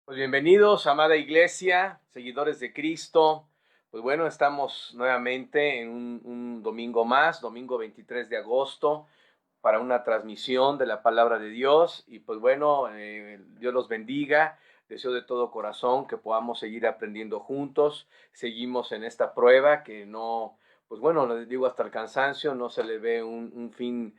Pues bienvenidos, amada iglesia, seguidores de Cristo. Pues bueno, estamos nuevamente en un domingo más, domingo 23 de agosto, para una transmisión de la palabra de Dios. Y pues bueno, Dios los bendiga. Deseo de todo corazón que podamos seguir aprendiendo juntos. Seguimos en esta prueba que no, pues bueno, les digo hasta el cansancio, no se le ve un fin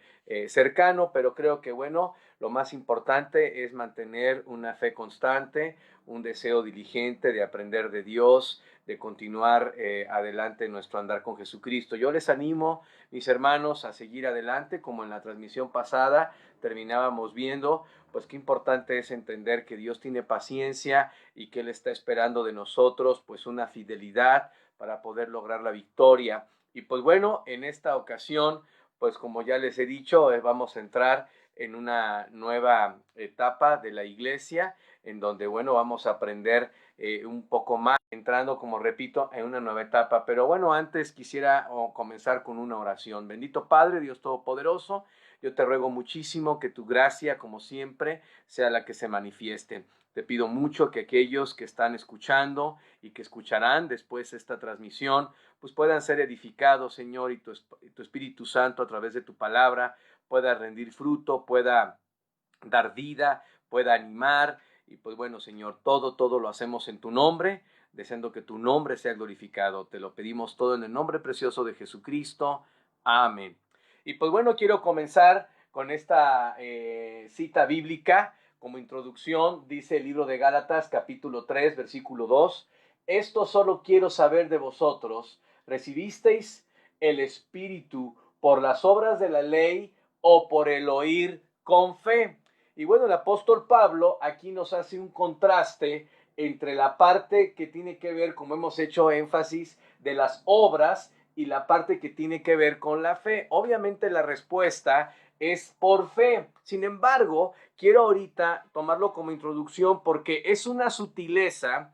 cercano, pero creo que bueno, lo más importante es mantener una fe constante, un deseo diligente de aprender de Dios, de continuar adelante en nuestro andar con Jesucristo. Yo les animo, mis hermanos, a seguir adelante, como en la transmisión pasada terminábamos viendo, pues qué importante es entender que Dios tiene paciencia y que Él está esperando de nosotros, pues una fidelidad para poder lograr la victoria. Y pues bueno, en esta ocasión, pues como ya les he dicho, vamos a entrar en una nueva etapa de la iglesia, en donde, bueno, vamos a aprender un poco más, entrando, como repito, en una nueva etapa. Pero bueno, antes quisiera comenzar con una oración. Bendito Padre, Dios Todopoderoso, yo te ruego muchísimo que tu gracia, como siempre, sea la que se manifieste. Te pido mucho que aquellos que están escuchando y que escucharán después esta transmisión, pues puedan ser edificados, Señor, y tu Espíritu Santo a través de tu palabra pueda rendir fruto, pueda dar vida, pueda animar. Y pues bueno, Señor, todo lo hacemos en tu nombre, deseando que tu nombre sea glorificado. Te lo pedimos todo en el nombre precioso de Jesucristo. Amén. Y pues bueno, quiero comenzar con esta cita bíblica. Como introducción, dice el libro de Gálatas, capítulo 3, versículo 2. Esto solo quiero saber de vosotros. ¿Recibisteis el Espíritu por las obras de la ley o por el oír con fe? Y bueno, el apóstol Pablo aquí nos hace un contraste entre la parte que tiene que ver, como hemos hecho énfasis, de las obras y la parte que tiene que ver con la fe. Obviamente la respuesta es por fe. Sin embargo, quiero ahorita tomarlo como introducción porque es una sutileza.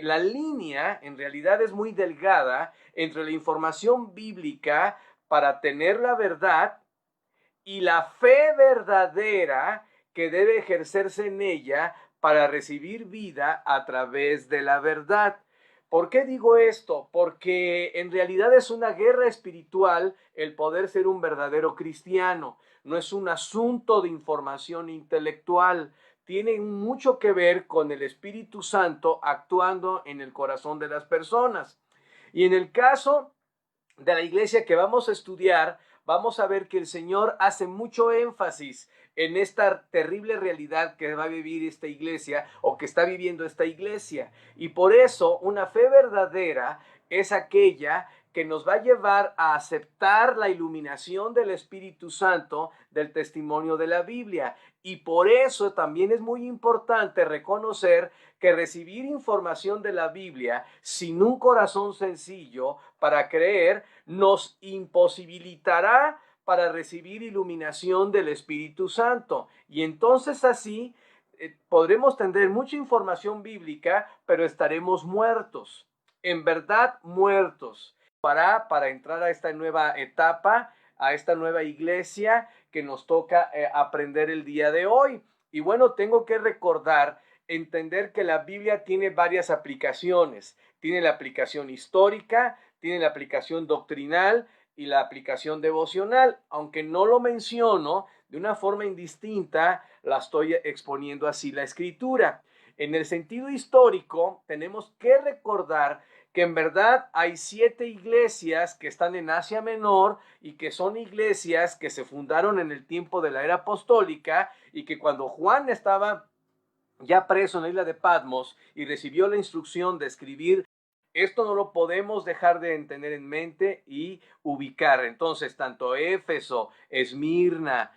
La línea en realidad es muy delgada entre la información bíblica para tener la verdad y la fe verdadera que debe ejercerse en ella para recibir vida a través de la verdad. ¿Por qué digo esto? Porque en realidad es una guerra espiritual el poder ser un verdadero cristiano. No es un asunto de información intelectual. Tiene mucho que ver con el Espíritu Santo actuando en el corazón de las personas. Y en el caso de la iglesia que vamos a estudiar, vamos a ver que el Señor hace mucho énfasis en esta terrible realidad que va a vivir esta iglesia o que está viviendo esta iglesia. Y por eso una fe verdadera es aquella que nos va a llevar a aceptar la iluminación del Espíritu Santo del testimonio de la Biblia. Y por eso también es muy importante reconocer que recibir información de la Biblia sin un corazón sencillo para creer nos imposibilitará para recibir iluminación del Espíritu Santo. Y entonces así podremos tener mucha información bíblica, pero estaremos muertos, en verdad muertos, para entrar a esta nueva etapa, a esta nueva iglesia que nos toca aprender el día de hoy. Y bueno, tengo que recordar, entender que la Biblia tiene varias aplicaciones. Tiene la aplicación histórica, tiene la aplicación doctrinal y la aplicación devocional. Aunque no lo menciono de una forma indistinta, la estoy exponiendo así la escritura. En el sentido histórico, tenemos que recordar que en verdad hay 7 iglesias que están en Asia Menor y que son iglesias que se fundaron en el tiempo de la era apostólica y que cuando Juan estaba ya preso en la isla de Patmos y recibió la instrucción de escribir, esto no lo podemos dejar de tener en mente y ubicar. Entonces, tanto Éfeso, Esmirna,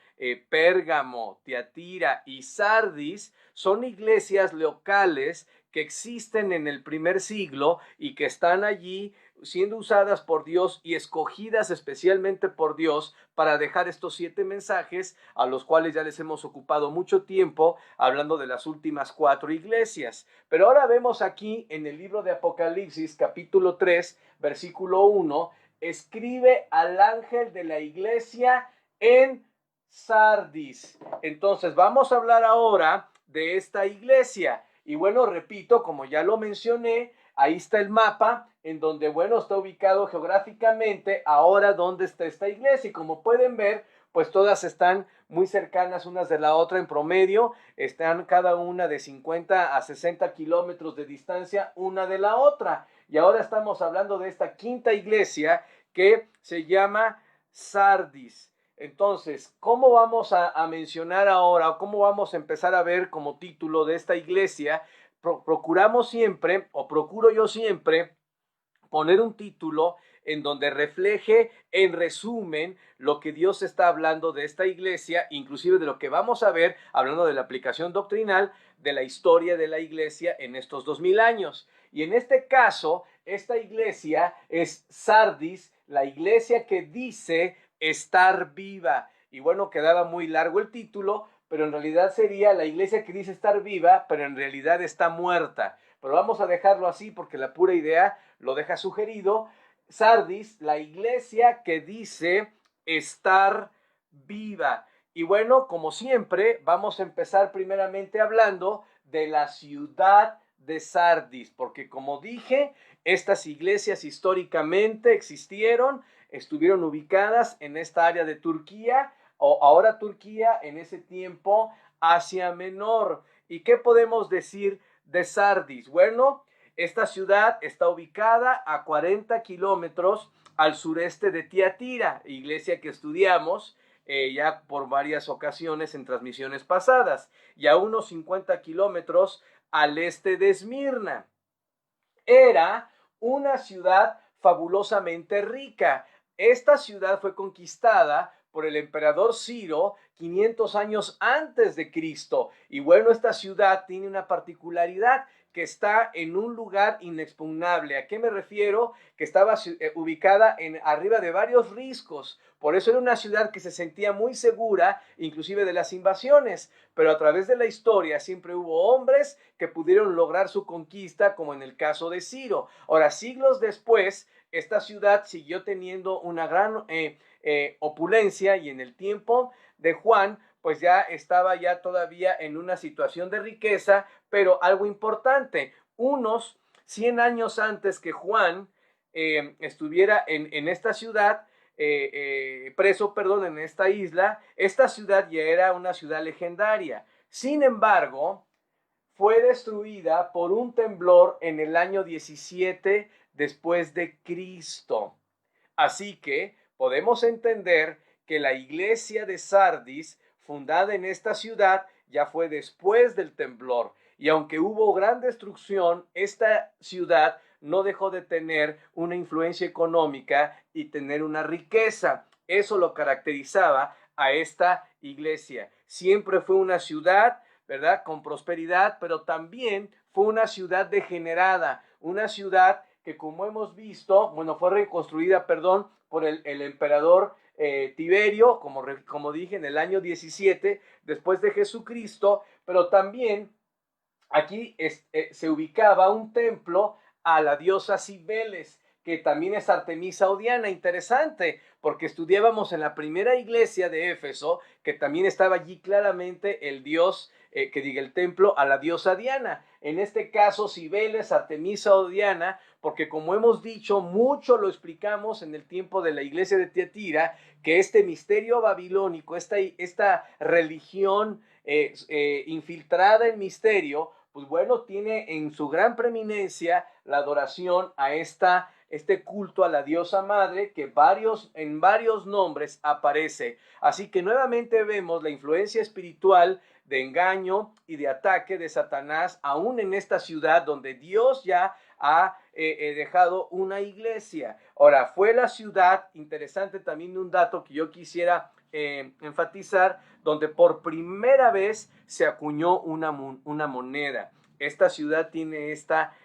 Pérgamo, Tiatira y Sardis son iglesias locales que existen en el primer siglo y que están allí siendo usadas por Dios y escogidas especialmente por Dios para dejar estos 7 mensajes, a los cuales ya les hemos ocupado mucho tiempo hablando de las últimas 4 iglesias. Pero ahora vemos aquí en el libro de Apocalipsis, capítulo 3, versículo 1, escribe al ángel de la iglesia en Sardis. Entonces vamos a hablar ahora de esta iglesia. Y bueno, repito, como ya lo mencioné, ahí está el mapa en donde, bueno, está ubicado geográficamente ahora dónde está esta iglesia. Y como pueden ver, pues todas están muy cercanas unas de la otra en promedio, están cada una de 50 a 60 kilómetros de distancia una de la otra. Y ahora estamos hablando de esta quinta iglesia que se llama Sardis. Entonces, ¿cómo vamos a mencionar ahora o cómo vamos a empezar a ver como título de esta iglesia? Procuramos siempre, o procuro yo siempre, poner un título en donde refleje en resumen lo que Dios está hablando de esta iglesia, inclusive de lo que vamos a ver, hablando de la aplicación doctrinal de la historia de la iglesia en estos 2000 años. Y en este caso, esta iglesia es Sardis, la iglesia que dice estar viva. Y bueno, quedaba muy largo el título, pero en realidad sería la iglesia que dice estar viva, pero en realidad está muerta. Pero vamos a dejarlo así porque la pura idea lo deja sugerido. Sardis, la iglesia que dice estar viva. Y bueno, como siempre, vamos a empezar primeramente hablando de la ciudad de Sardis, porque como dije, estas iglesias históricamente existieron, estuvieron ubicadas en esta área de Turquía, o ahora Turquía, en ese tiempo Asia Menor. ¿Y qué podemos decir de Sardis? Bueno, esta ciudad está ubicada a 40 kilómetros al sureste de Tiatira, iglesia que estudiamos ya por varias ocasiones en transmisiones pasadas, y a unos 50 kilómetros al este de Esmirna. Era una ciudad fabulosamente rica. Esta ciudad fue conquistada por el emperador Ciro 500 años antes de Cristo. Y bueno, esta ciudad tiene una particularidad, que está en un lugar inexpugnable. ¿A qué me refiero? Que estaba ubicada arriba de varios riscos. Por eso era una ciudad que se sentía muy segura, inclusive de las invasiones. Pero a través de la historia siempre hubo hombres que pudieron lograr su conquista, como en el caso de Ciro. Ahora, siglos después, esta ciudad siguió teniendo una gran opulencia, y en el tiempo de Juan, pues ya estaba ya todavía en una situación de riqueza, pero algo importante, unos 100 años antes que Juan estuviera en esta ciudad, preso, perdón, en esta isla, esta ciudad ya era una ciudad legendaria. Sin embargo, fue destruida por un temblor en el año 17 después de Cristo. Así que podemos entender que la iglesia de Sardis, fundada en esta ciudad, ya fue después del temblor. Y aunque hubo gran destrucción, esta ciudad no dejó de tener una influencia económica y tener una riqueza. Eso lo caracterizaba a esta iglesia. Siempre fue una ciudad, ¿verdad?, con prosperidad, pero también fue una ciudad degenerada, una ciudad que, como hemos visto, bueno, fue reconstruida, perdón, por el emperador Tiberio, como dije, en el año 17 después de Jesucristo, pero también aquí se ubicaba un templo a la diosa Cibeles, que también es Artemisa o Diana. Interesante, porque estudiábamos en la primera iglesia de Éfeso que también estaba allí claramente el dios, el templo a la diosa Diana. En este caso, Cibeles, Artemisa o Diana, porque como hemos dicho, mucho lo explicamos en el tiempo de la iglesia de Tiatira, que este misterio babilónico, esta religión infiltrada en misterio, pues bueno, tiene en su gran preeminencia la adoración a este culto a la diosa madre, que en varios nombres aparece. Así que nuevamente vemos la influencia espiritual de engaño y de ataque de Satanás, aún en esta ciudad donde Dios ya ha dejado una iglesia. Ahora, fue la ciudad, interesante también un dato que yo quisiera enfatizar, donde por primera vez se acuñó una moneda. Esta ciudad tiene esta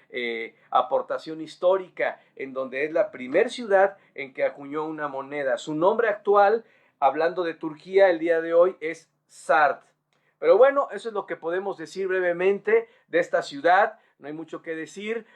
aportación histórica, en donde es la primera ciudad en que acuñó una moneda. Su nombre actual, hablando de Turquía el día de hoy, es Sard. Pero bueno, eso es lo que podemos decir brevemente de esta ciudad. No hay mucho que decir,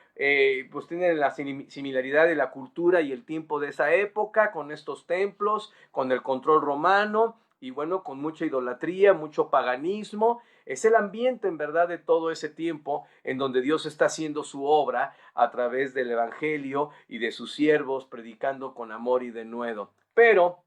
pues tienen la similaridad de la cultura y el tiempo de esa época, con estos templos, con el control romano, y bueno, con mucha idolatría, mucho paganismo. Es el ambiente, en verdad, de todo ese tiempo en donde Dios está haciendo su obra a través del Evangelio y de sus siervos, predicando con amor y denuedo. Pero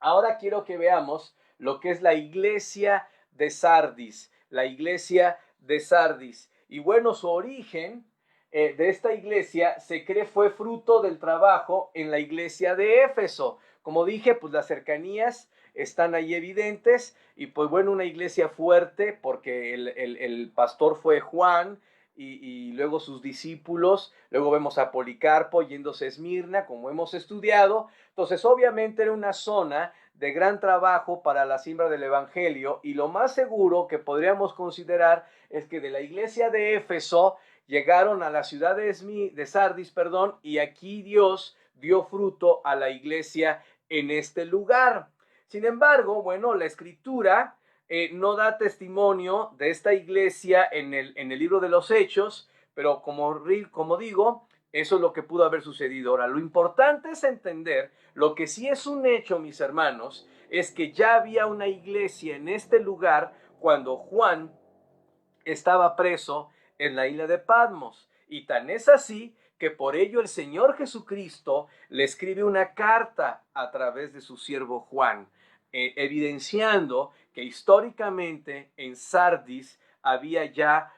ahora quiero que veamos lo que es la iglesia de Sardis, la iglesia de Sardis. Y bueno, su origen de esta iglesia se cree fue fruto del trabajo en la iglesia de Éfeso. Como dije, pues las cercanías están ahí evidentes y pues bueno, una iglesia fuerte porque el pastor fue Juan y luego sus discípulos, luego vemos a Policarpo yéndose a Esmirna, como hemos estudiado. Entonces obviamente era una zona de gran trabajo para la siembra del evangelio y lo más seguro que podríamos considerar es que de la iglesia de Éfeso llegaron a la ciudad de Sardis, y aquí Dios dio fruto a la iglesia en este lugar. Sin embargo, bueno, la escritura no da testimonio de esta iglesia en el libro de los Hechos, pero como digo, eso es lo que pudo haber sucedido. Ahora, lo importante es entender, lo que sí es un hecho, mis hermanos, es que ya había una iglesia en este lugar cuando Juan estaba preso en la isla de Patmos. Y tan es así que por ello el Señor Jesucristo le escribe una carta a través de su siervo Juan, evidenciando que históricamente en Sardis había ya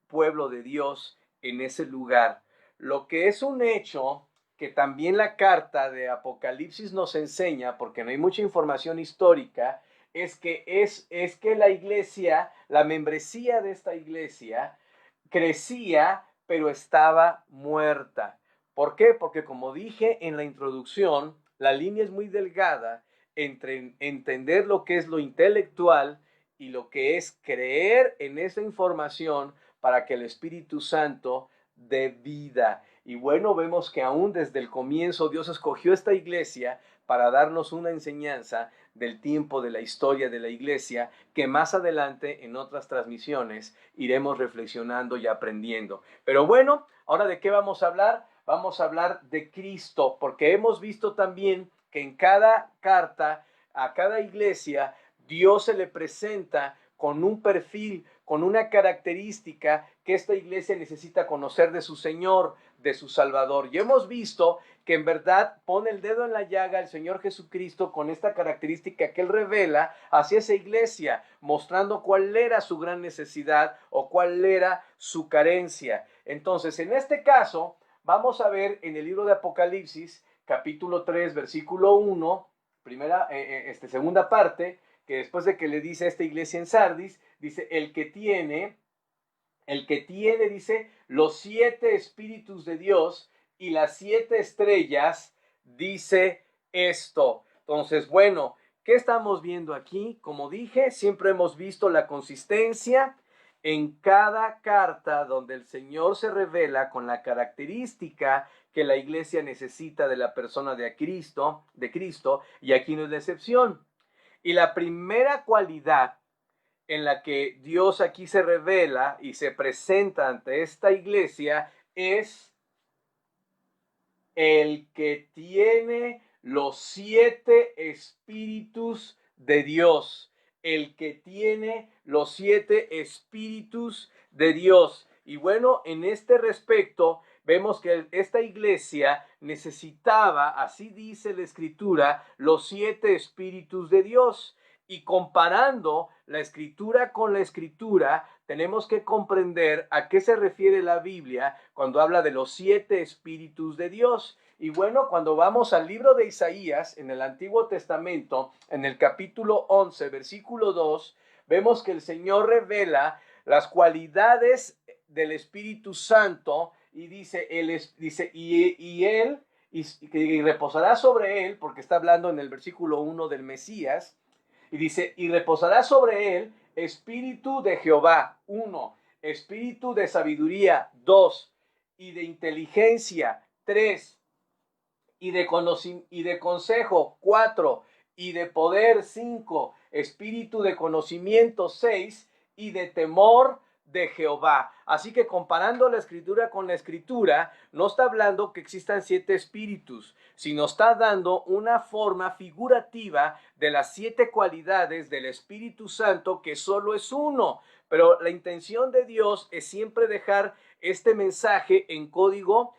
pueblo de Dios en ese lugar. Lo que es un hecho que también la carta de Apocalipsis nos enseña, porque no hay mucha información histórica, es que la iglesia, la membresía de esta iglesia, crecía, pero estaba muerta. ¿Por qué? Porque como dije en la introducción, la línea es muy delgada entre entender lo que es lo intelectual y lo que es creer en esa información para que el Espíritu Santo dé vida. Y bueno, vemos que aún desde el comienzo Dios escogió esta iglesia para darnos una enseñanza del tiempo de la historia de la iglesia que más adelante en otras transmisiones iremos reflexionando y aprendiendo. Pero bueno, ahora ¿de qué vamos a hablar? Vamos a hablar de Cristo, porque hemos visto también que en cada carta, a cada iglesia, Dios se le presenta con un perfil, con una característica que esta iglesia necesita conocer de su Señor, de su Salvador. Y hemos visto que en verdad pone el dedo en la llaga el Señor Jesucristo con esta característica que Él revela hacia esa iglesia, mostrando cuál era su gran necesidad o cuál era su carencia. Entonces, en este caso, vamos a ver en el libro de Apocalipsis, capítulo 3, versículo 1, segunda parte, que después de que le dice a esta iglesia en Sardis, dice, el que tiene, dice, los 7 espíritus de Dios y las 7 estrellas, dice esto. Entonces, bueno, ¿qué estamos viendo aquí? Como dije, siempre hemos visto la consistencia en cada carta donde el Señor se revela con la característica que la iglesia necesita de la persona de Cristo, y aquí no es la excepción. Y la primera cualidad en la que Dios aquí se revela y se presenta ante esta iglesia es el que tiene los 7 espíritus de Dios. El que tiene los 7 espíritus de Dios. Y bueno, en este respecto, vemos que esta iglesia necesitaba, así dice la Escritura, los 7 espíritus de Dios. Y comparando la Escritura con la Escritura, tenemos que comprender a qué se refiere la Biblia cuando habla de los 7 espíritus de Dios. Y bueno, cuando vamos al libro de Isaías, en el Antiguo Testamento, en el capítulo 11, versículo 2, vemos que el Señor revela las cualidades del Espíritu Santo y dice, y reposará sobre él, porque está hablando en el versículo 1 del Mesías, y dice, y reposará sobre él espíritu de Jehová, 1, espíritu de sabiduría, 2, y de inteligencia, 3, y de consejo, 4, y de poder, 5, espíritu de conocimiento, 6, y de temor de Jehová. Así que comparando la Escritura con la Escritura, no está hablando que existan 7 espíritus, sino está dando una forma figurativa de las 7 cualidades del Espíritu Santo, que solo es uno, Pero la intención de Dios es siempre dejar este mensaje en código.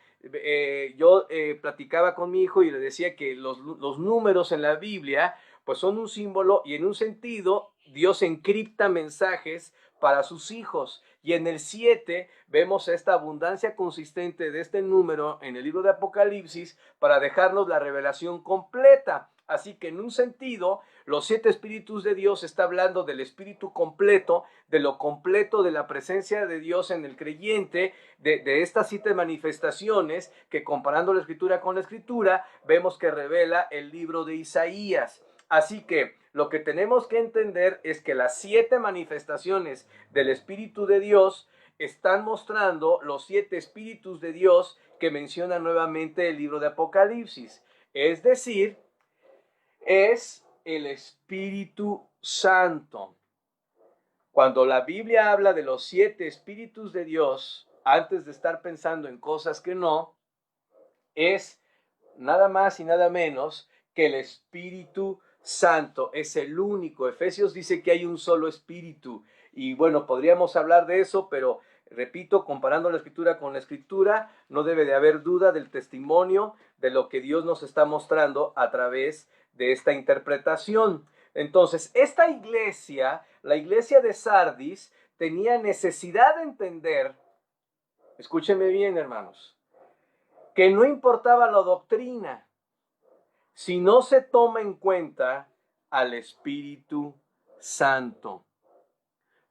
Yo platicaba con mi hijo y le decía que los números en la Biblia pues son un símbolo y en un sentido Dios encripta mensajes para sus hijos. Y en el 7 vemos esta abundancia consistente de este número en el libro de Apocalipsis para dejarnos la revelación completa. Así que en un sentido, los 7 espíritus de Dios está hablando del espíritu completo, de lo completo de la presencia de Dios en el creyente, de estas 7 manifestaciones que comparando la escritura con la escritura, vemos que revela el libro de Isaías. Así que lo que tenemos que entender es que las 7 manifestaciones del Espíritu de Dios están mostrando los 7 espíritus de Dios que menciona nuevamente el libro de Apocalipsis. Es decir, es el Espíritu Santo. Cuando la Biblia habla de los 7 espíritus de Dios, antes de estar pensando en cosas que no, es nada más y nada menos que el Espíritu Santo. Es el único. Efesios dice que hay un solo espíritu. Y bueno, podríamos hablar de eso, pero repito, comparando la escritura con la escritura, no debe de haber duda del testimonio de lo que Dios nos está mostrando a través de esta interpretación. Entonces, esta iglesia, la iglesia de Sardis, tenía necesidad de entender, escúchenme bien, hermanos, que no importaba la doctrina, si no se toma en cuenta al Espíritu Santo.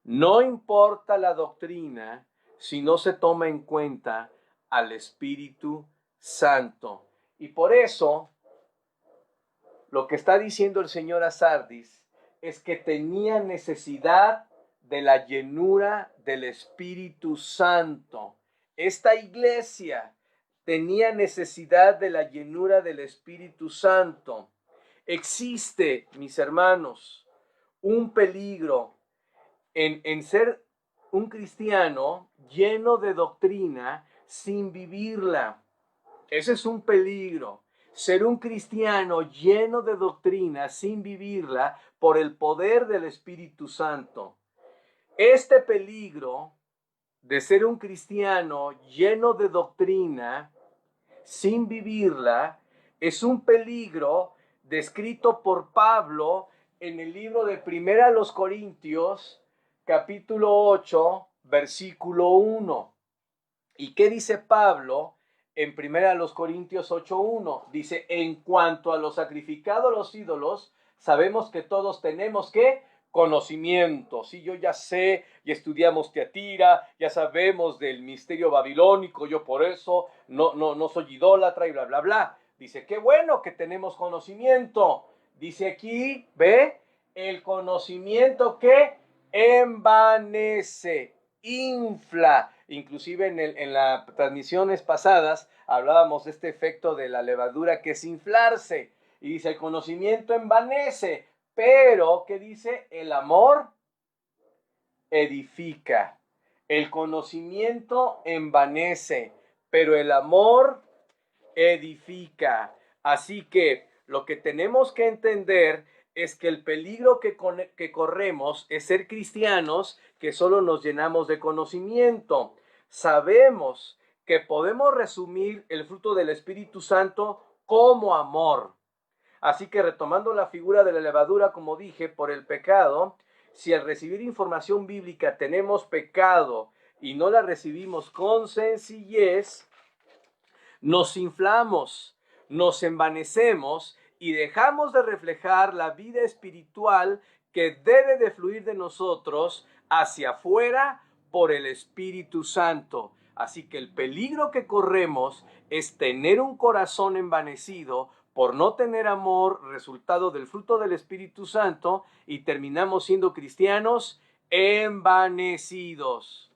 No importa la doctrina si no se toma en cuenta al Espíritu Santo. Y por eso, lo que está diciendo el Señor a Sardis es que tenía necesidad de la llenura del Espíritu Santo. Esta iglesia tenía necesidad de la llenura del Espíritu Santo. Existe, mis hermanos, un peligro en ser un cristiano lleno de doctrina sin vivirla. Ese es un peligro. Ser un cristiano lleno de doctrina sin vivirla por el poder del Espíritu Santo. Este peligro de ser un cristiano lleno de doctrina sin vivirla es un peligro descrito por Pablo en el libro de Primera a los Corintios, capítulo 8, versículo 1. ¿Y qué dice Pablo en Primera a los Corintios 8:1? Dice, en cuanto a lo sacrificado a los ídolos, sabemos que todos tenemos ¿qué? Conocimiento. Sí, yo ya sé, ya estudiamos Teatira, ya sabemos del misterio babilónico, yo por eso no soy idólatra y bla, bla, bla. Dice, qué bueno que tenemos conocimiento. Dice aquí, ¿ve? El conocimiento que envanece, infla. Inclusive en las transmisiones pasadas hablábamos de este efecto de la levadura que es inflarse. Y dice, el conocimiento envanece, pero, ¿qué dice? El amor edifica. El conocimiento envanece, pero el amor edifica. Así que lo que tenemos que entender es que el peligro que corremos es ser cristianos que solo nos llenamos de conocimiento. Sabemos que podemos resumir el fruto del Espíritu Santo como amor. Así que retomando la figura de la levadura, como dije, por el pecado, si al recibir información bíblica tenemos pecado y no la recibimos con sencillez, nos inflamos, nos envanecemos y dejamos de reflejar la vida espiritual que debe de fluir de nosotros hacia afuera por el Espíritu Santo. Así que el peligro que corremos es tener un corazón envanecido por no tener amor, resultado del fruto del Espíritu Santo, y terminamos siendo cristianos envanecidos.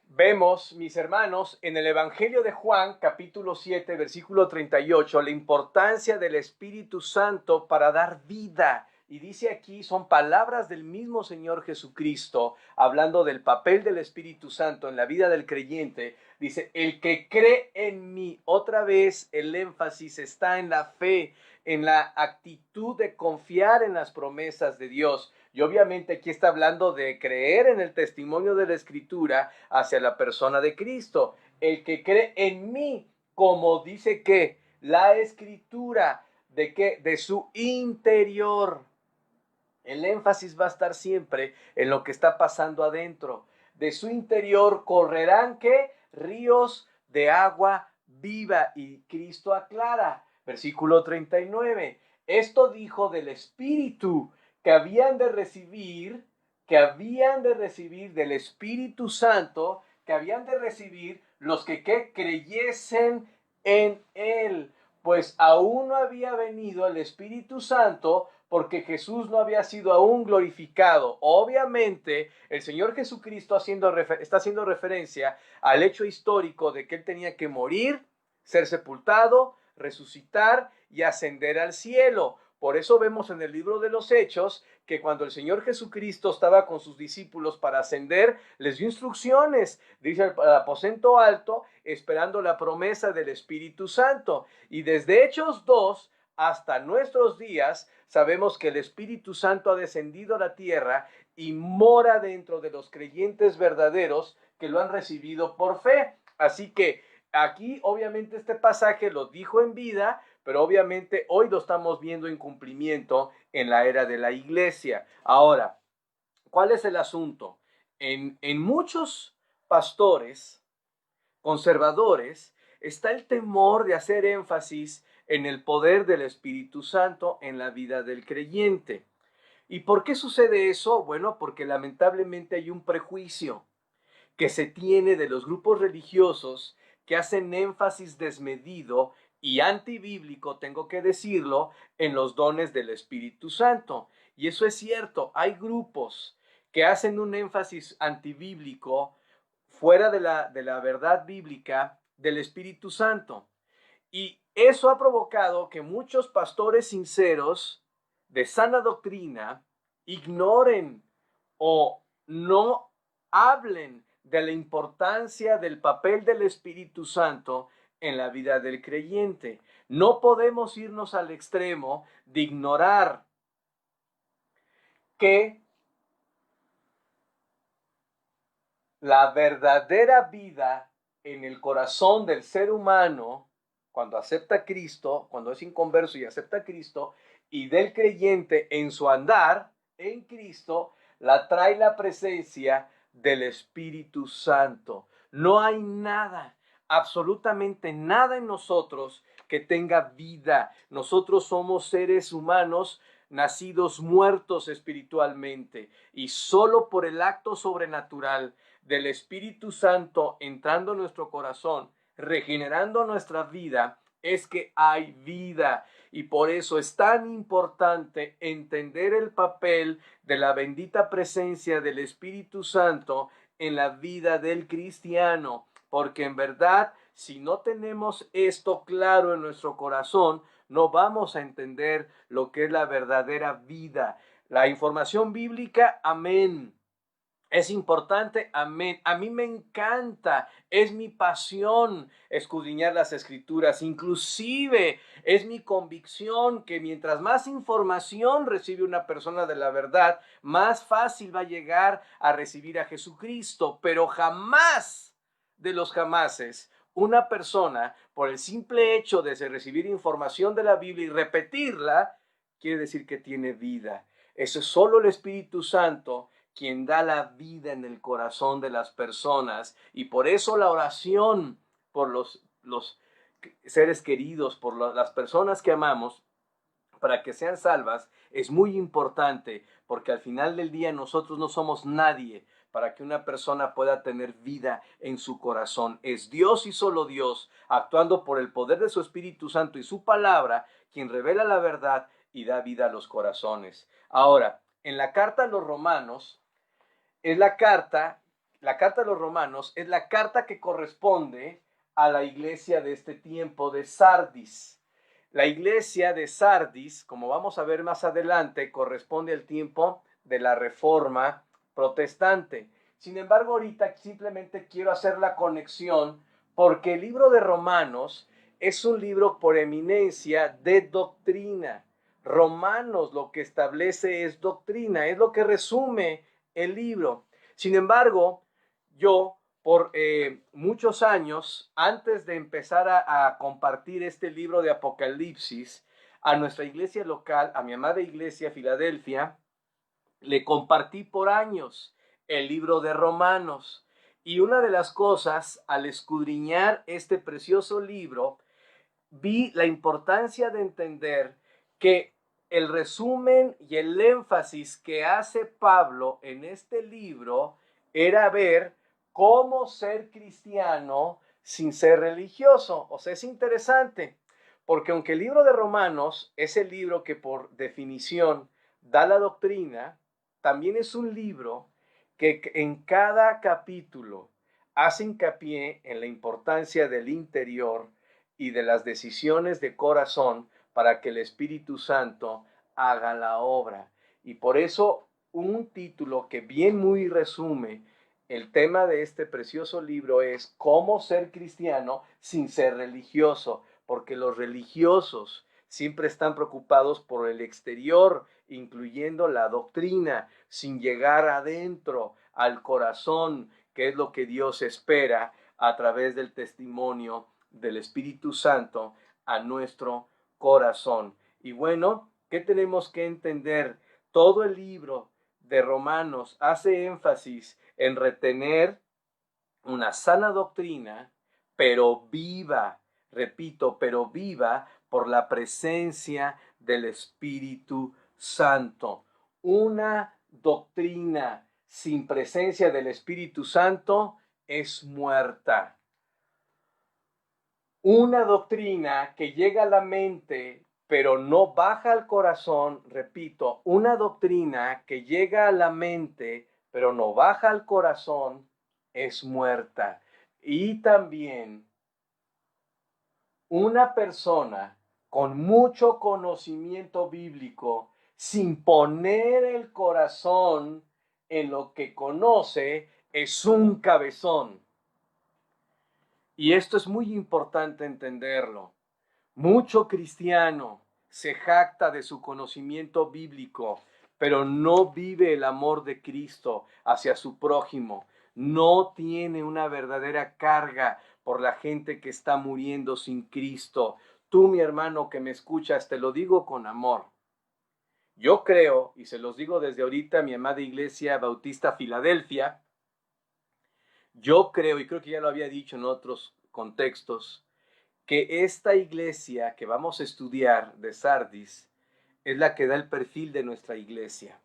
Vemos, mis hermanos, en el Evangelio de Juan, capítulo 7, versículo 38, la importancia del Espíritu Santo para dar vida Y dice aquí, son palabras del mismo Señor Jesucristo, hablando del papel del Espíritu Santo en la vida del creyente. Dice, el que cree en mí, otra vez el énfasis está en la fe, en la actitud de confiar en las promesas de Dios. Y obviamente aquí está hablando de creer en el testimonio de la Escritura hacia la persona de Cristo. El que cree en mí, como dice que la Escritura, ¿de qué? De su interior. El énfasis va a estar siempre en lo que está pasando adentro. De su interior correrán, ¿qué? Ríos de agua viva. Y Cristo aclara, versículo 39. Esto dijo del Espíritu que habían de recibir, del Espíritu Santo, que habían de recibir los que creyesen en Él. Pues aún no había venido el Espíritu Santo, porque Jesús no había sido aún glorificado. Obviamente, el Señor Jesucristo está haciendo referencia al hecho histórico de que Él tenía que morir, ser sepultado, resucitar y ascender al cielo. Por eso vemos en el libro de los Hechos que cuando el Señor Jesucristo estaba con sus discípulos para ascender, les dio instrucciones, dice el aposento alto, esperando la promesa del Espíritu Santo. Y desde Hechos 2 hasta nuestros días, sabemos que el Espíritu Santo ha descendido a la tierra y mora dentro de los creyentes verdaderos que lo han recibido por fe. Así que aquí obviamente este pasaje lo dijo en vida, pero obviamente hoy lo estamos viendo en cumplimiento en la era de la iglesia. Ahora, ¿cuál es el asunto? En muchos pastores conservadores está el temor de hacer énfasis en el poder del Espíritu Santo en la vida del creyente. ¿Y por qué sucede eso? Bueno, porque lamentablemente hay un prejuicio que se tiene de los grupos religiosos que hacen énfasis desmedido y antibíblico, tengo que decirlo, en los dones del Espíritu Santo. Y eso es cierto, hay grupos que hacen un énfasis antibíblico fuera de la verdad bíblica del Espíritu Santo. Y eso ha provocado que muchos pastores sinceros de sana doctrina ignoren o no hablen de la importancia del papel del Espíritu Santo en la vida del creyente. No podemos irnos al extremo de ignorar que la verdadera vida en el corazón del ser humano, cuando acepta a Cristo, cuando es inconverso y acepta a Cristo, y del creyente en su andar en Cristo, la trae la presencia del Espíritu Santo. No hay nada, absolutamente nada en nosotros que tenga vida. Nosotros somos seres humanos nacidos muertos espiritualmente, y solo por el acto sobrenatural del Espíritu Santo entrando en nuestro corazón, regenerando nuestra vida, es que hay vida. Y por eso es tan importante entender el papel de la bendita presencia del Espíritu Santo en la vida del cristiano, porque en verdad, si no tenemos esto claro en nuestro corazón, no vamos a entender lo que es la verdadera vida. La información bíblica, amén. Es importante, amén. A mí me encanta, es mi pasión escudriñar las escrituras. Inclusive es mi convicción que mientras más información recibe una persona de la verdad, más fácil va a llegar a recibir a Jesucristo. Pero jamás de los jamases una persona, por el simple hecho de recibir información de la Biblia y repetirla, quiere decir que tiene vida. Eso es solo el Espíritu Santo quien da la vida en el corazón de las personas. Y por eso la oración por los seres queridos, por las personas que amamos, para que sean salvas, es muy importante, porque al final del día nosotros no somos nadie para que una persona pueda tener vida en su corazón. Es Dios y solo Dios, actuando por el poder de su Espíritu Santo y su palabra, quien revela la verdad y da vida a los corazones. Ahora, en la carta a los Romanos, es la carta de los Romanos es la carta que corresponde a la iglesia de este tiempo de Sardis. La iglesia de Sardis, como vamos a ver más adelante, corresponde al tiempo de la Reforma protestante. Sin embargo, ahorita simplemente quiero hacer la conexión porque el libro de Romanos es un libro por eminencia de doctrina. Romanos lo que establece es doctrina, es lo que resume el libro. Sin embargo, yo por muchos años, antes de empezar a compartir este libro de Apocalipsis, a nuestra iglesia local, a mi amada iglesia Filadelfia, le compartí por años el libro de Romanos. Y una de las cosas, al escudriñar este precioso libro, vi la importancia de entender que el resumen y el énfasis que hace Pablo en este libro era ver cómo ser cristiano sin ser religioso. O sea, es interesante, porque aunque el libro de Romanos es el libro que por definición da la doctrina, también es un libro que en cada capítulo hace hincapié en la importancia del interior y de las decisiones de corazón para que el Espíritu Santo haga la obra. Y por eso un título que bien muy resume el tema de este precioso libro es cómo ser cristiano sin ser religioso, porque los religiosos siempre están preocupados por el exterior, incluyendo la doctrina, sin llegar adentro al corazón, que es lo que Dios espera a través del testimonio del Espíritu Santo a nuestro corazón. Y bueno, ¿qué tenemos que entender? Todo el libro de Romanos hace énfasis en retener una sana doctrina, pero viva, repito, pero viva por la presencia del Espíritu Santo. Una doctrina sin presencia del Espíritu Santo es muerta. Una doctrina que llega a la mente pero no baja al corazón, repito, una doctrina que llega a la mente pero no baja al corazón es muerta. Y también una persona con mucho conocimiento bíblico sin poner el corazón en lo que conoce es un cabezón. Y esto es muy importante entenderlo. Mucho cristiano se jacta de su conocimiento bíblico, pero no vive el amor de Cristo hacia su prójimo. No tiene una verdadera carga por la gente que está muriendo sin Cristo. Tú, mi hermano que me escuchas, te lo digo con amor. Yo creo, y se los digo desde ahorita, mi amada Iglesia Bautista Filadelfia, yo creo, y creo que ya lo había dicho en otros contextos, que esta iglesia que vamos a estudiar de Sardis es la que da el perfil de nuestra iglesia.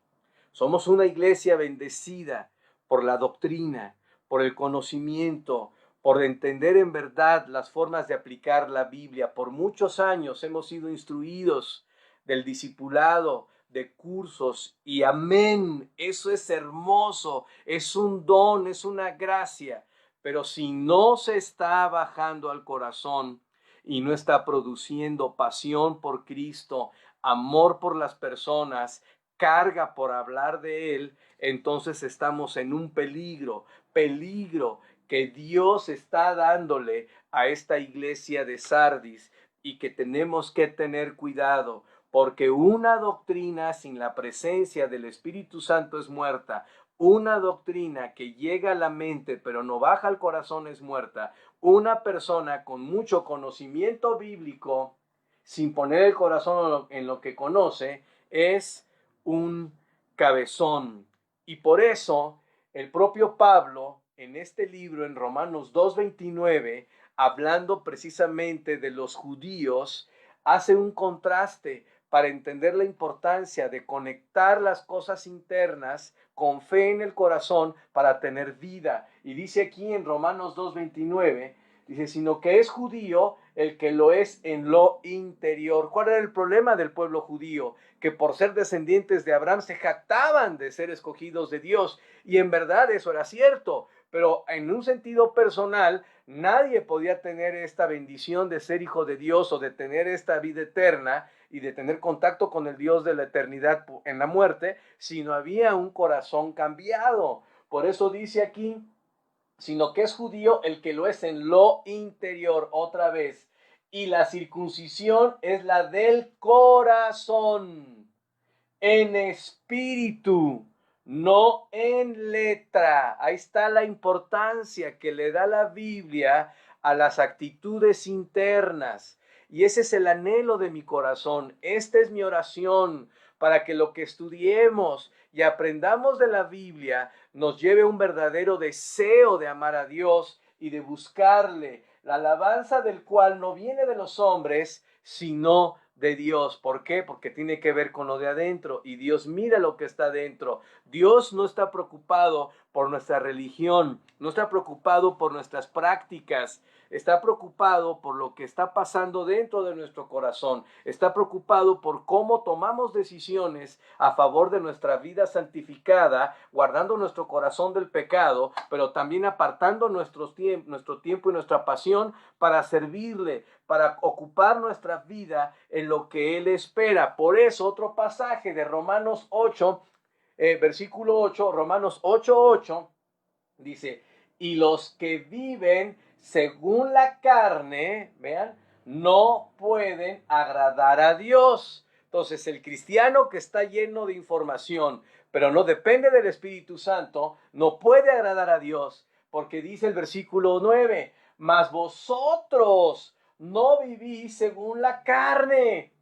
Somos una iglesia bendecida por la doctrina, por el conocimiento, por entender en verdad las formas de aplicar la Biblia. Por muchos años hemos sido instruidos del discipulado, de cursos, y amén, eso es hermoso, es un don, es una gracia, pero si no se está bajando al corazón y no está produciendo pasión por Cristo, amor por las personas, carga por hablar de Él, entonces estamos en un peligro que Dios está dándole a esta iglesia de Sardis y que tenemos que tener cuidado, porque una doctrina sin la presencia del Espíritu Santo es muerta. Una doctrina que llega a la mente pero no baja al corazón es muerta. Una persona con mucho conocimiento bíblico, sin poner el corazón en lo que conoce, es un cabezón. Y por eso el propio Pablo, en este libro, en Romanos 2:29, hablando precisamente de los judíos, hace un contraste para entender la importancia de conectar las cosas internas con fe en el corazón para tener vida. Y dice aquí en Romanos 2:29, dice, sino que es judío el que lo es en lo interior. ¿Cuál era el problema del pueblo judío? Que por ser descendientes de Abraham se jactaban de ser escogidos de Dios. Y en verdad eso era cierto, pero en un sentido personal, nadie podía tener esta bendición de ser hijo de Dios o de tener esta vida eterna y de tener contacto con el Dios de la eternidad en la muerte, si no había un corazón cambiado. Por eso dice aquí, sino que es judío el que lo es en lo interior, otra vez. Y la circuncisión es la del corazón, en espíritu, no en letra. Ahí está la importancia que le da la Biblia a las actitudes internas. Y ese es el anhelo de mi corazón. Esta es mi oración para que lo que estudiemos y aprendamos de la Biblia nos lleve a un verdadero deseo de amar a Dios y de buscarle, la alabanza del cual no viene de los hombres, sino de Dios. ¿Por qué? Porque tiene que ver con lo de adentro y Dios mira lo que está adentro. Dios no está preocupado por nuestra religión, no está preocupado por nuestras prácticas, está preocupado por lo que está pasando dentro de nuestro corazón, está preocupado por cómo tomamos decisiones a favor de nuestra vida santificada, guardando nuestro corazón del pecado, pero también apartando nuestro tiempo y nuestra pasión para servirle, para ocupar nuestra vida en lo que Él espera. Por eso otro pasaje de Romanos 8, versículo 8, Romanos 8:8, dice, y los que viven según la carne, vean, no pueden agradar a Dios. Entonces el cristiano que está lleno de información, pero no depende del Espíritu Santo, no puede agradar a Dios, porque dice el versículo 9, mas vosotros no vivís según la carne,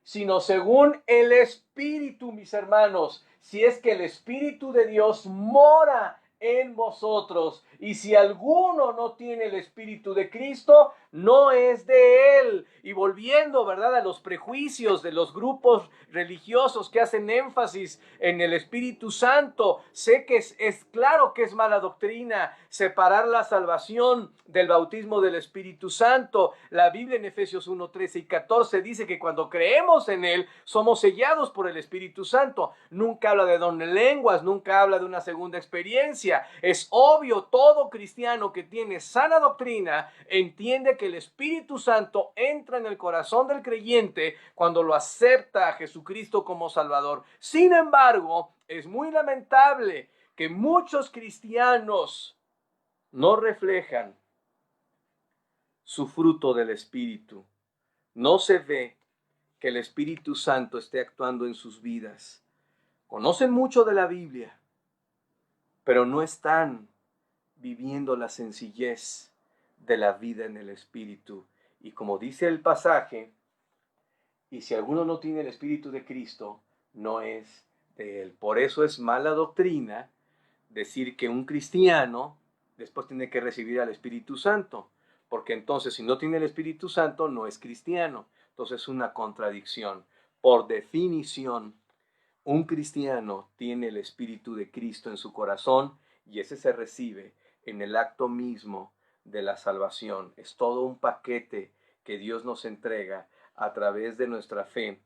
sino según el Espíritu, mis hermanos, si es que el Espíritu de Dios mora en vosotros. Y si alguno no tiene el Espíritu de Cristo, no es de Él. Y volviendo, ¿verdad?, a los prejuicios de los grupos religiosos que hacen énfasis en el Espíritu Santo, sé que es claro que es mala doctrina separar la salvación del bautismo del Espíritu Santo. La Biblia en Efesios 1:13 y 14 dice que cuando creemos en Él, somos sellados por el Espíritu Santo. Nunca habla de don de lenguas, nunca habla de una segunda experiencia. Es obvio, todo cristiano que tiene sana doctrina entiende que el Espíritu Santo entra en el corazón del creyente cuando lo acepta a Jesucristo como Salvador. Sin embargo, es muy lamentable que muchos cristianos no reflejan su fruto del Espíritu. No se ve que el Espíritu Santo esté actuando en sus vidas. Conocen mucho de la Biblia, pero no están viviendo la sencillez de la vida en el Espíritu. Y como dice el pasaje, y si alguno no tiene el Espíritu de Cristo, no es de Él. Por eso es mala doctrina decir que un cristiano después tiene que recibir al Espíritu Santo, porque entonces si no tiene el Espíritu Santo no es cristiano. Entonces es una contradicción. Por definición, un cristiano tiene el Espíritu de Cristo en su corazón y ese se recibe en el acto mismo de la salvación. Es todo un paquete que Dios nos entrega a través de nuestra fe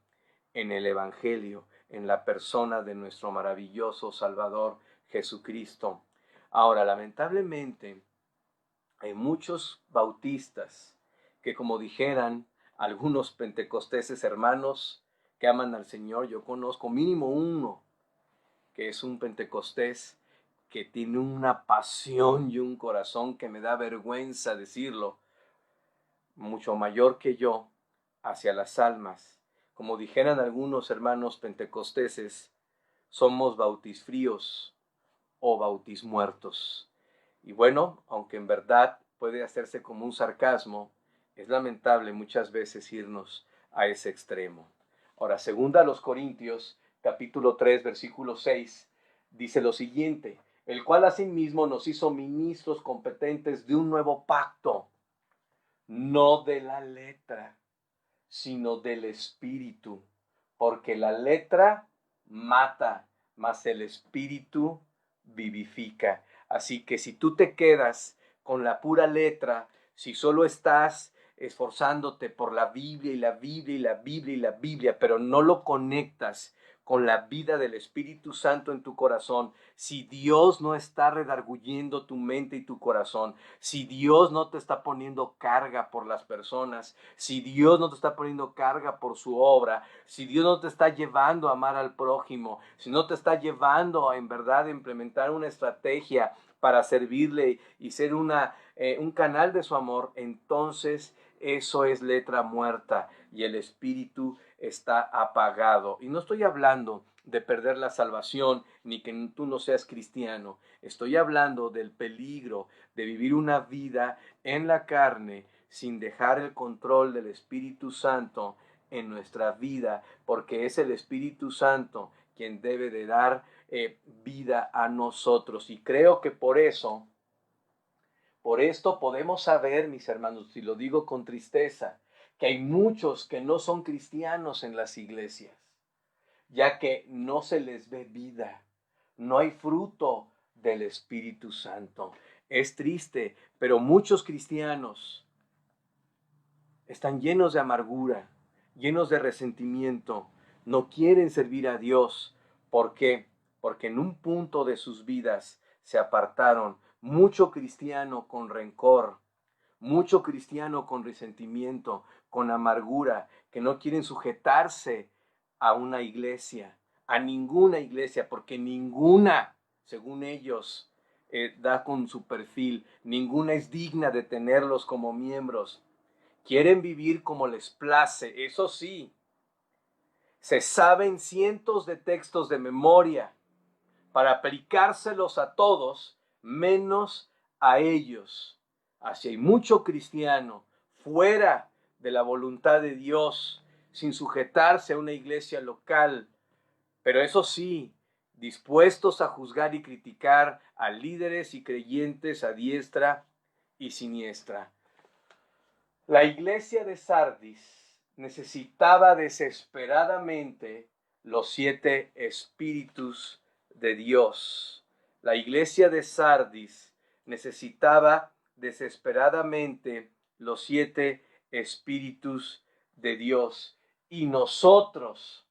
en el Evangelio, en la persona de nuestro maravilloso Salvador Jesucristo. Ahora, lamentablemente, hay muchos bautistas que, como dijeran algunos pentecosteses hermanos que aman al Señor, yo conozco mínimo uno que es un pentecostés que tiene una pasión y un corazón que me da vergüenza decirlo, mucho mayor que yo, hacia las almas. Como dijeran algunos hermanos pentecosteses, somos bautisfríos o bautismuertos. Y bueno, aunque en verdad puede hacerse como un sarcasmo, es lamentable muchas veces irnos a ese extremo. Ahora, segunda a los Corintios, capítulo 3, versículo 6, dice lo siguiente, el cual asimismo nos hizo ministros competentes de un nuevo pacto, no de la letra, sino del Espíritu, porque la letra mata, mas el Espíritu vivifica. Así que si tú te quedas con la pura letra, si solo estás esforzándote por la Biblia y la Biblia y la Biblia y la Biblia, pero no lo conectas con la vida del Espíritu Santo en tu corazón, si Dios no está redarguyendo tu mente y tu corazón, si Dios no te está poniendo carga por las personas, si Dios no te está poniendo carga por su obra, si Dios no te está llevando a amar al prójimo, si no te está llevando a en verdad implementar una estrategia para servirle y ser un canal de su amor, entonces eso es letra muerta y el espíritu está apagado. Y no estoy hablando de perder la salvación ni que tú no seas cristiano. Estoy hablando del peligro de vivir una vida en la carne sin dejar el control del Espíritu Santo en nuestra vida, porque es el Espíritu Santo quien debe de dar vida a nosotros. Y creo que por esto podemos saber, mis hermanos, y lo digo con tristeza, que hay muchos que no son cristianos en las iglesias, ya que no se les ve vida, no hay fruto del Espíritu Santo. Es triste, pero muchos cristianos están llenos de amargura, llenos de resentimiento, no quieren servir a Dios. ¿Por qué? Porque en un punto de sus vidas se apartaron. Mucho cristiano con rencor, mucho cristiano con resentimiento, con amargura, que no quieren sujetarse a una iglesia, a ninguna iglesia, porque ninguna, según ellos, da con su perfil, ninguna es digna de tenerlos como miembros. Quieren vivir como les place, eso sí, se saben cientos de textos de memoria para aplicárselos a todos, menos a ellos. Así hay mucho cristiano fuera de la voluntad de Dios, sin sujetarse a una iglesia local, pero eso sí, dispuestos a juzgar y criticar a líderes y creyentes a diestra y siniestra. La iglesia de Sardis necesitaba desesperadamente los 7 espíritus de Dios. La iglesia de Sardis necesitaba desesperadamente los 7 espíritus de Dios. Y nosotros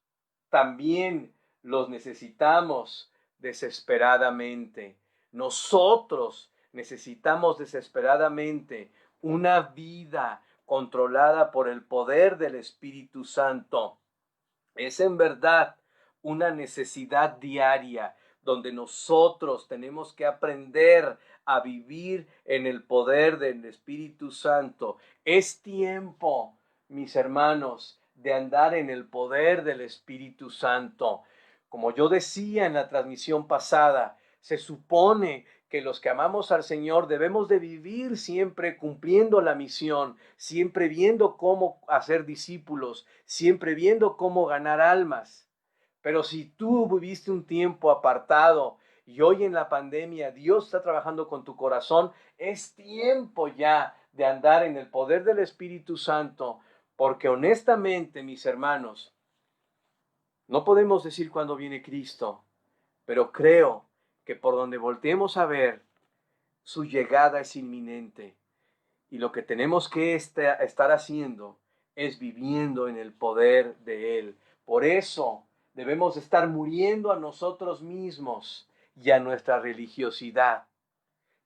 también los necesitamos desesperadamente. Nosotros necesitamos desesperadamente una vida controlada por el poder del Espíritu Santo. Es en verdad una necesidad diaria donde nosotros tenemos que aprender a vivir en el poder del Espíritu Santo. Es tiempo, mis hermanos, de andar en el poder del Espíritu Santo. Como yo decía en la transmisión pasada, se supone que los que amamos al Señor debemos de vivir siempre cumpliendo la misión, siempre viendo cómo hacer discípulos, siempre viendo cómo ganar almas. Pero si tú viviste un tiempo apartado y hoy en la pandemia Dios está trabajando con tu corazón, es tiempo ya de andar en el poder del Espíritu Santo, porque honestamente, mis hermanos, no podemos decir cuándo viene Cristo, pero creo que por donde volteemos a ver, su llegada es inminente. Y lo que tenemos que estar haciendo es viviendo en el poder de Él. Por eso debemos estar muriendo a nosotros mismos y a nuestra religiosidad.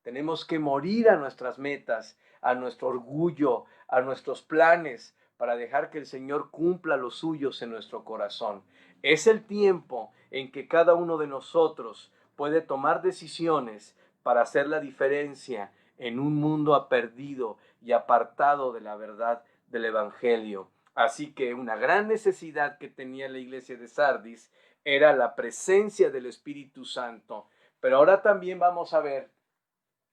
Tenemos que morir a nuestras metas, a nuestro orgullo, a nuestros planes, para dejar que el Señor cumpla los suyos en nuestro corazón. Es el tiempo en que cada uno de nosotros puede tomar decisiones para hacer la diferencia en un mundo perdido y apartado de la verdad del Evangelio. Así que una gran necesidad que tenía la iglesia de Sardis era la presencia del Espíritu Santo. Pero ahora también vamos a ver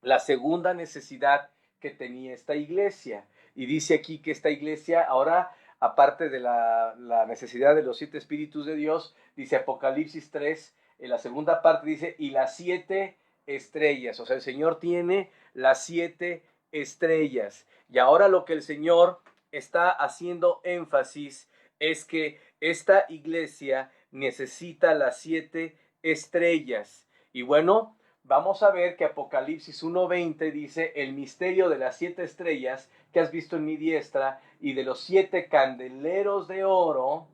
la segunda necesidad que tenía esta iglesia. Y dice aquí que esta iglesia ahora, aparte de la necesidad de los 7 espíritus de Dios, dice Apocalipsis 3, en la segunda parte dice, y las 7 estrellas. O sea, el Señor tiene las 7 estrellas. Y ahora lo que el Señor está haciendo énfasis es que esta iglesia necesita las 7 estrellas. Y bueno, vamos a ver que Apocalipsis 1:20 dice, el misterio de las 7 estrellas que has visto en mi diestra y de los 7 candeleros de oro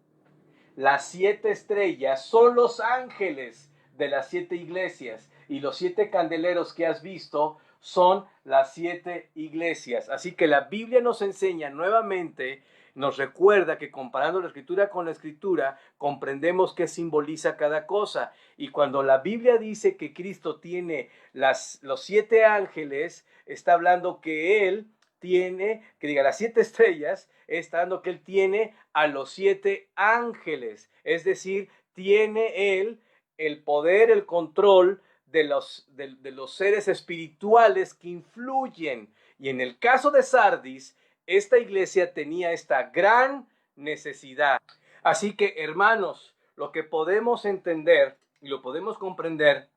las 7 estrellas son los ángeles de las 7 iglesias y los 7 candeleros que has visto son las 7 iglesias. Así que la Biblia nos enseña nuevamente, nos recuerda que comparando la escritura con la escritura, comprendemos qué simboliza cada cosa. Y cuando la Biblia dice que Cristo tiene los 7 ángeles, está hablando que Él tiene, que diga las 7 estrellas, está hablando que Él tiene a los 7 ángeles. Es decir, tiene Él el poder, el control de los seres espirituales que influyen. Y en el caso de Sardis, esta iglesia tenía esta gran necesidad. Así que, hermanos, lo que podemos entender y lo podemos comprender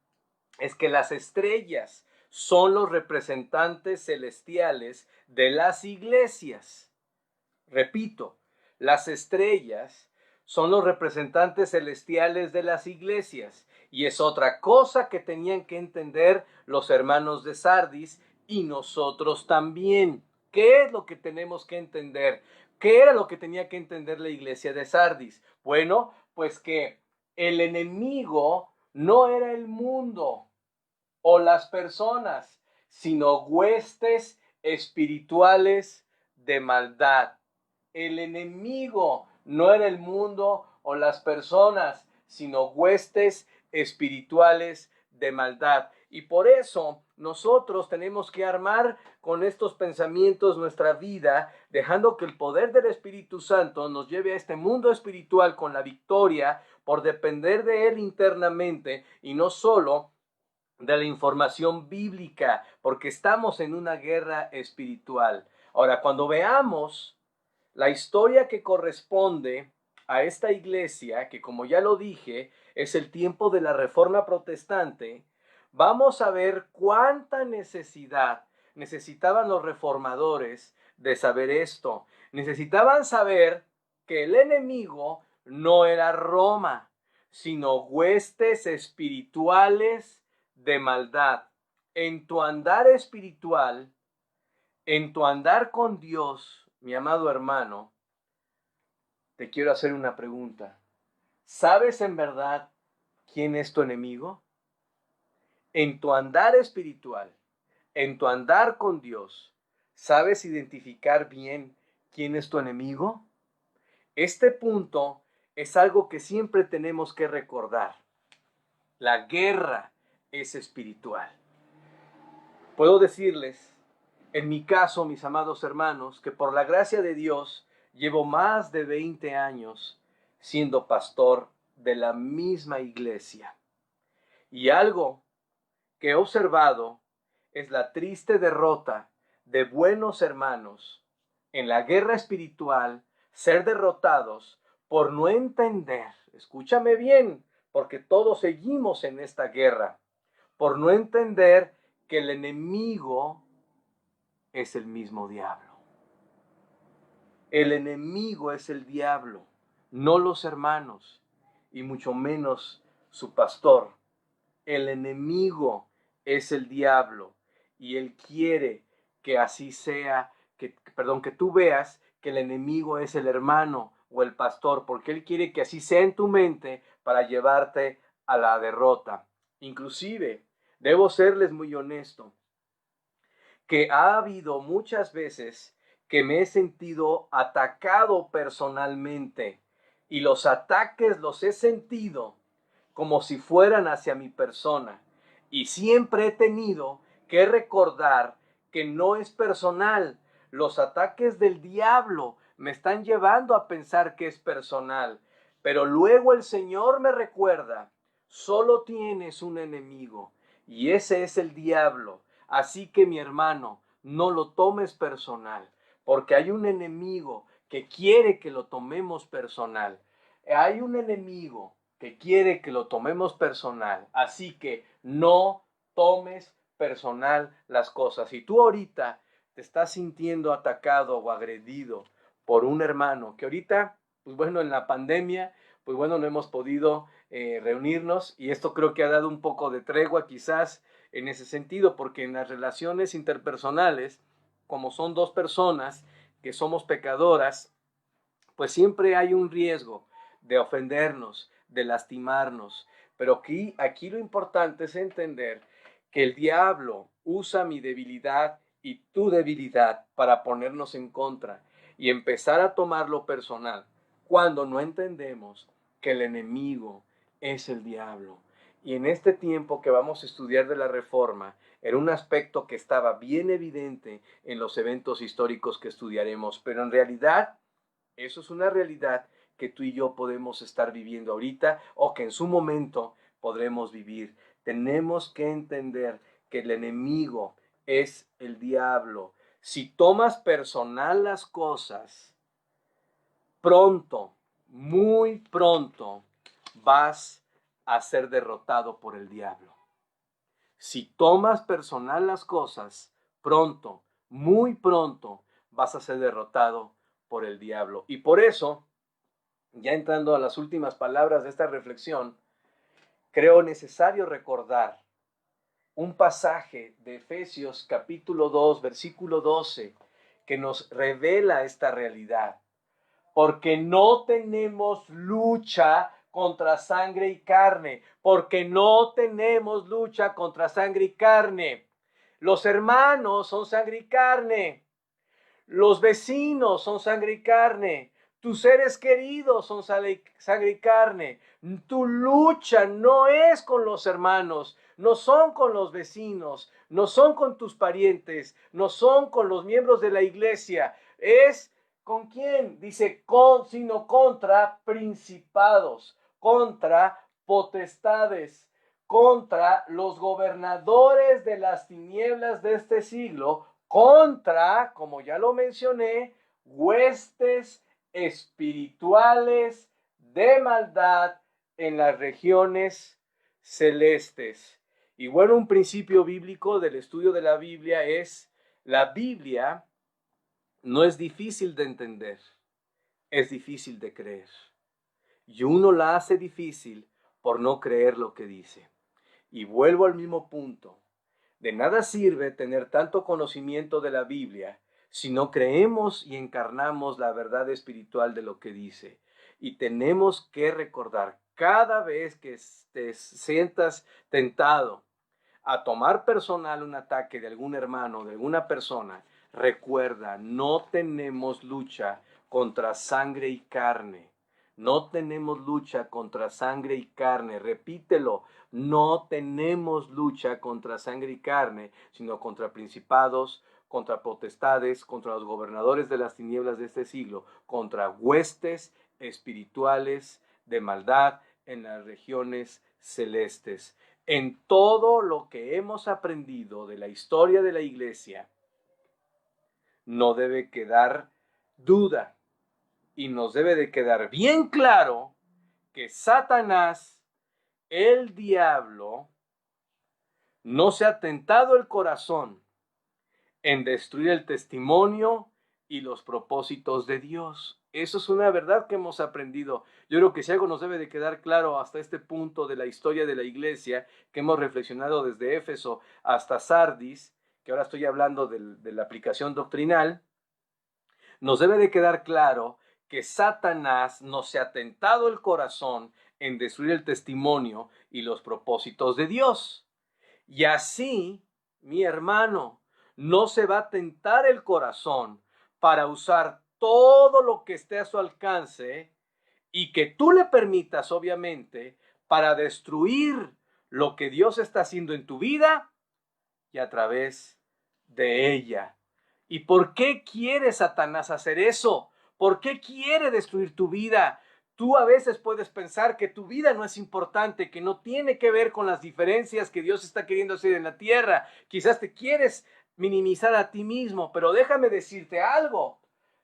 es que las estrellas son los representantes celestiales de las iglesias. Repito, las estrellas son los representantes celestiales de las iglesias. Y es otra cosa que tenían que entender los hermanos de Sardis y nosotros también. ¿Qué es lo que tenemos que entender? ¿Qué era lo que tenía que entender la iglesia de Sardis? Bueno, pues que el enemigo no era el mundo o las personas, sino huestes espirituales de maldad. El enemigo no era el mundo o las personas, sino huestes espirituales de maldad. Y por eso nosotros tenemos que armar con estos pensamientos nuestra vida, dejando que el poder del Espíritu Santo nos lleve a este mundo espiritual con la victoria por depender de Él internamente y no solo de la información bíblica, porque estamos en una guerra espiritual. Ahora, cuando veamos la historia que corresponde a esta iglesia, que como ya lo dije, es el tiempo de la Reforma Protestante, vamos a ver cuánta necesidad necesitaban los reformadores de saber esto. Necesitaban saber que el enemigo no era Roma, sino huestes espirituales de maldad. En tu andar espiritual, en tu andar con Dios, mi amado hermano, te quiero hacer una pregunta. ¿Sabes en verdad quién es tu enemigo? En tu andar espiritual, en tu andar con Dios, ¿sabes identificar bien quién es tu enemigo? Este punto es algo que siempre tenemos que recordar. La guerra es espiritual. Puedo decirles, en mi caso, mis amados hermanos, que por la gracia de Dios llevo más de 20 años siendo pastor de la misma iglesia. Y algo que he observado es la triste derrota de buenos hermanos en la guerra espiritual, ser derrotados por no entender, escúchame bien, porque todos seguimos en esta guerra, por no entender que el enemigo es el mismo diablo. El enemigo es el diablo, no los hermanos, y mucho menos su pastor. El enemigo es el diablo, y él quiere que así sea, que tú veas que el enemigo es el hermano o el pastor, porque él quiere que así sea en tu mente para llevarte a la derrota. Inclusive, debo serles muy honesto, que ha habido muchas veces que me he sentido atacado personalmente, y los ataques los he sentido como si fueran hacia mi persona, y siempre he tenido que recordar que no es personal. Los ataques del diablo me están llevando a pensar que es personal, pero luego el Señor me recuerda, solo tienes un enemigo, y ese es el diablo. Así que, mi hermano, no lo tomes personal, porque hay un enemigo que quiere que lo tomemos personal. Hay un enemigo que quiere que lo tomemos personal. Así que no tomes personal las cosas. Si tú ahorita te estás sintiendo atacado o agredido por un hermano, que ahorita, pues bueno, en la pandemia, pues bueno, no hemos podido reunirnos, y esto creo que ha dado un poco de tregua quizás en ese sentido, porque en las relaciones interpersonales, como son dos personas que somos pecadoras, pues siempre hay un riesgo de ofendernos, de lastimarnos. Pero aquí lo importante es entender que el diablo usa mi debilidad y tu debilidad para ponernos en contra y empezar a tomarlo personal cuando no entendemos que el enemigo es el diablo. Y en este tiempo que vamos a estudiar de la Reforma, era un aspecto que estaba bien evidente en los eventos históricos que estudiaremos, pero en realidad eso es una realidad que tú y yo podemos estar viviendo ahorita o que en su momento podremos vivir. Tenemos que entender que el enemigo es el diablo. Si tomas personal las cosas, pronto, muy pronto, vas a ser derrotado por el diablo. Si tomas personal las cosas, pronto, muy pronto, vas a ser derrotado por el diablo. Y por eso, ya entrando a las últimas palabras de esta reflexión, creo necesario recordar un pasaje de Efesios capítulo 2, versículo 12, que nos revela esta realidad. Porque no tenemos lucha contra sangre y carne, porque no tenemos lucha contra sangre y carne. Los hermanos son sangre y carne, los vecinos son sangre y carne, tus seres queridos son sangre y carne. Tu lucha no es con los hermanos, no son con los vecinos, no son con tus parientes, no son con los miembros de la iglesia, es ¿con quién? Dice, sino contra principados, contra potestades, contra los gobernadores de las tinieblas de este siglo, contra, como ya lo mencioné, huestes espirituales de maldad en las regiones celestes. Y bueno, un principio bíblico del estudio de la Biblia es, la Biblia no es difícil de entender, es difícil de creer. Y uno la hace difícil por no creer lo que dice. Y vuelvo al mismo punto. De nada sirve tener tanto conocimiento de la Biblia si no creemos y encarnamos la verdad espiritual de lo que dice. Y tenemos que recordar cada vez que te sientas tentado a tomar personal un ataque de algún hermano, de alguna persona, recuerda, no tenemos lucha contra sangre y carne. No tenemos lucha contra sangre y carne. Repítelo, no tenemos lucha contra sangre y carne, sino contra principados, contra potestades, contra los gobernadores de las tinieblas de este siglo, contra huestes espirituales de maldad en las regiones celestes. En todo lo que hemos aprendido de la historia de la iglesia, no debe quedar duda y nos debe de quedar bien claro que Satanás, el diablo, no se ha tentado el corazón en destruir el testimonio y los propósitos de Dios. Eso es una verdad que hemos aprendido. Yo creo que si algo nos debe de quedar claro hasta este punto de la historia de la iglesia, que hemos reflexionado desde Éfeso hasta Sardis, que ahora estoy hablando de la aplicación doctrinal, nos debe de quedar claro que Satanás no se ha tentado el corazón en destruir el testimonio y los propósitos de Dios. Y así, mi hermano, no se va a tentar el corazón para usar todo lo que esté a su alcance y que tú le permitas, obviamente, para destruir lo que Dios está haciendo en tu vida y a través de ella. ¿Y por qué quiere Satanás hacer eso? ¿Por qué quiere destruir tu vida? Tú a veces puedes pensar que tu vida no es importante, que no tiene que ver con las diferencias que Dios está queriendo hacer en la tierra. Quizás te quieres minimizar a ti mismo, pero déjame decirte algo.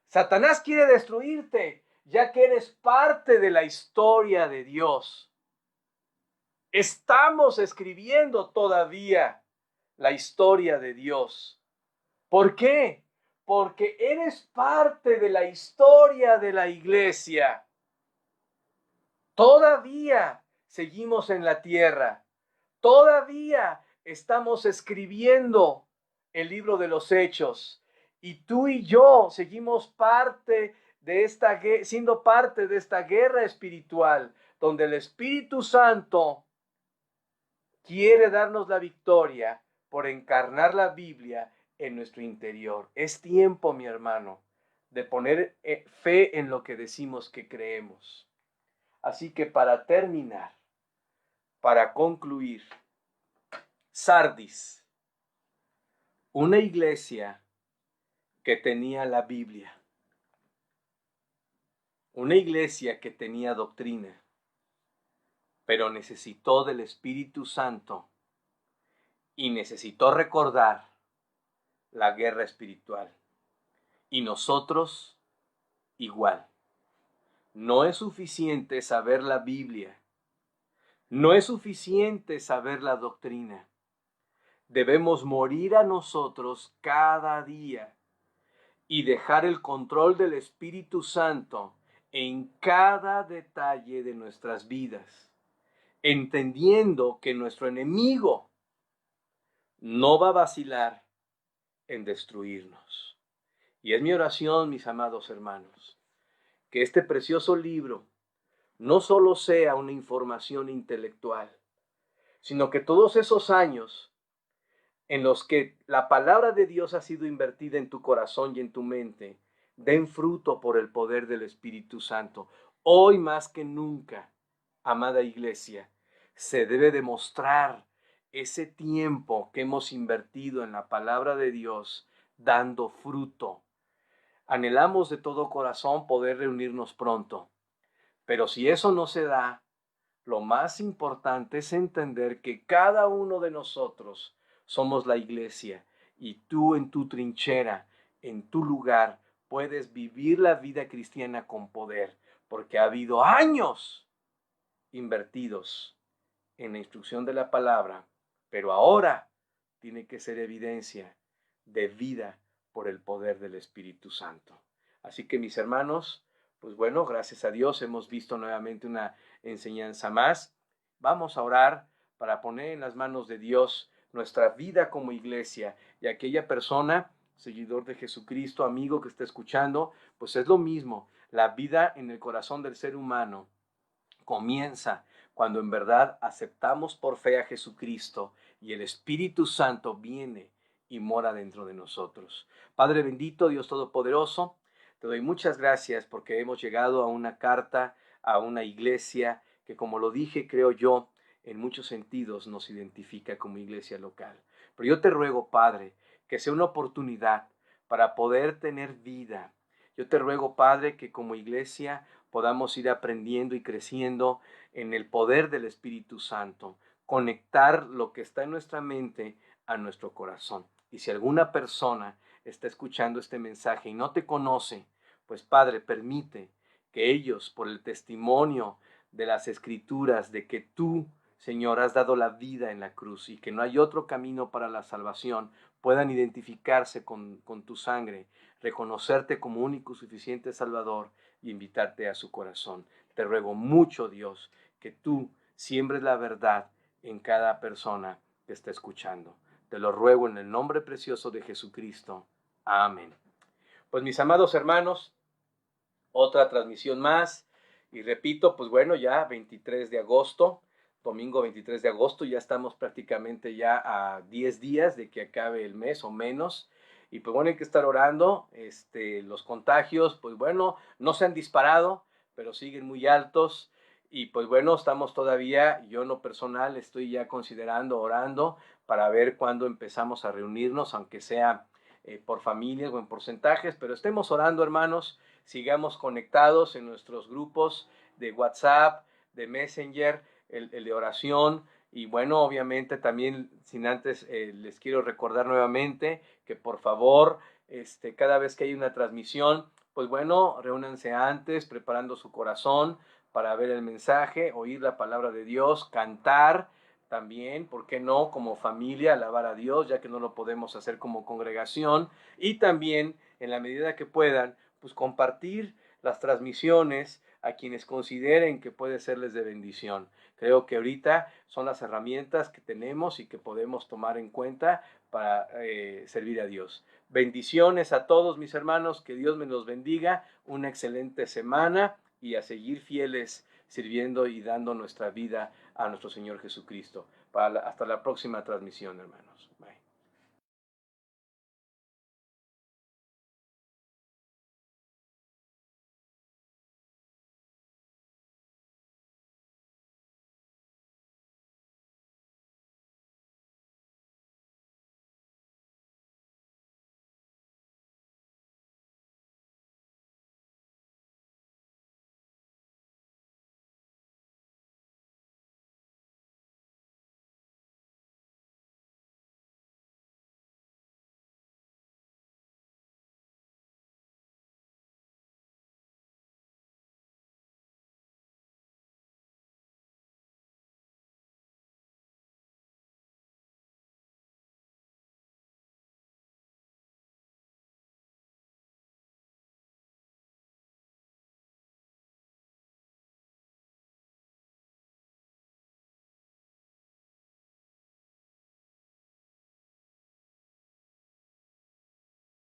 Satanás quiere destruirte, ya que eres parte de la historia de Dios. Estamos escribiendo todavía la historia de Dios. ¿Por qué? Porque eres parte de la historia de la iglesia. Todavía seguimos en la tierra. Todavía estamos escribiendo el libro de los Hechos. Y tú y yo seguimos parte siendo parte de esta guerra espiritual, donde el Espíritu Santo quiere darnos la victoria por encarnar la Biblia en nuestro interior. Es tiempo, mi hermano, de poner fe en lo que decimos que creemos. Así que para terminar, para concluir, Sardis, una iglesia que tenía la Biblia, una iglesia que tenía doctrina, pero necesitó del Espíritu Santo y necesitó recordar la guerra espiritual. Y nosotros igual. No es suficiente saber la Biblia. No es suficiente saber la doctrina. Debemos morir a nosotros cada día y dejar el control del Espíritu Santo en cada detalle de nuestras vidas, entendiendo que nuestro enemigo no va a vacilar en destruirnos. Y es mi oración, mis amados hermanos, que este precioso libro no solo sea una información intelectual, sino que todos esos años en los que la palabra de Dios ha sido invertida en tu corazón y en tu mente, den fruto por el poder del Espíritu Santo. Hoy más que nunca, amada iglesia, se debe demostrar ese tiempo que hemos invertido en la palabra de Dios dando fruto. Anhelamos de todo corazón poder reunirnos pronto, pero si eso no se da, lo más importante es entender que cada uno de nosotros somos la iglesia y tú en tu trinchera, en tu lugar, puedes vivir la vida cristiana con poder, porque ha habido años invertidos en la instrucción de la palabra, pero ahora tiene que ser evidencia de vida por el poder del Espíritu Santo. Así que mis hermanos, pues bueno, gracias a Dios hemos visto nuevamente una enseñanza más. Vamos a orar para poner en las manos de Dios nuestra vida como iglesia, y aquella persona, seguidor de Jesucristo, amigo que está escuchando, pues es lo mismo. La vida en el corazón del ser humano comienza cuando en verdad aceptamos por fe a Jesucristo y el Espíritu Santo viene y mora dentro de nosotros. Padre bendito, Dios Todopoderoso, te doy muchas gracias porque hemos llegado a una carta, a una iglesia que, como lo dije, creo yo, en muchos sentidos nos identifica como iglesia local. Pero yo te ruego, Padre, que sea una oportunidad para poder tener vida. Yo te ruego, Padre, que como iglesia podamos ir aprendiendo y creciendo en el poder del Espíritu Santo, conectar lo que está en nuestra mente a nuestro corazón. Y si alguna persona está escuchando este mensaje y no te conoce, pues Padre, permite que ellos, por el testimonio de las Escrituras, de que tú, Señor, has dado la vida en la cruz y que no hay otro camino para la salvación, puedan identificarse con tu sangre, reconocerte como único y suficiente Salvador y invitarte a su corazón. Te ruego mucho, Dios, que tú siembres la verdad en cada persona que está escuchando. Te lo ruego en el nombre precioso de Jesucristo. Amén. Pues mis amados hermanos, otra transmisión más. Y repito, pues bueno, ya 23 de agosto, domingo 23 de agosto, ya estamos prácticamente ya a 10 días de que acabe el mes o menos. Y pues bueno, hay que estar orando. Los contagios, pues bueno, no se han disparado, pero siguen muy altos. Y pues bueno, estamos todavía, yo en lo personal estoy ya considerando, orando, para ver cuándo empezamos a reunirnos, aunque sea por familias o en porcentajes, pero estemos orando, hermanos, sigamos conectados en nuestros grupos de WhatsApp, de Messenger, el de oración. Y bueno, obviamente también, sin antes, les quiero recordar nuevamente que por favor, cada vez que hay una transmisión, pues bueno, reúnanse antes, preparando su corazón para ver el mensaje, oír la palabra de Dios, cantar también, ¿por qué no? Como familia, alabar a Dios, ya que no lo podemos hacer como congregación, y también, en la medida que puedan, pues compartir las transmisiones a quienes consideren que puede serles de bendición. Creo que ahorita son las herramientas que tenemos y que podemos tomar en cuenta para servir a Dios. Bendiciones a todos mis hermanos, que Dios me los bendiga, una excelente semana y a seguir fieles sirviendo y dando nuestra vida a nuestro Señor Jesucristo. Hasta la próxima transmisión, hermanos. Bye.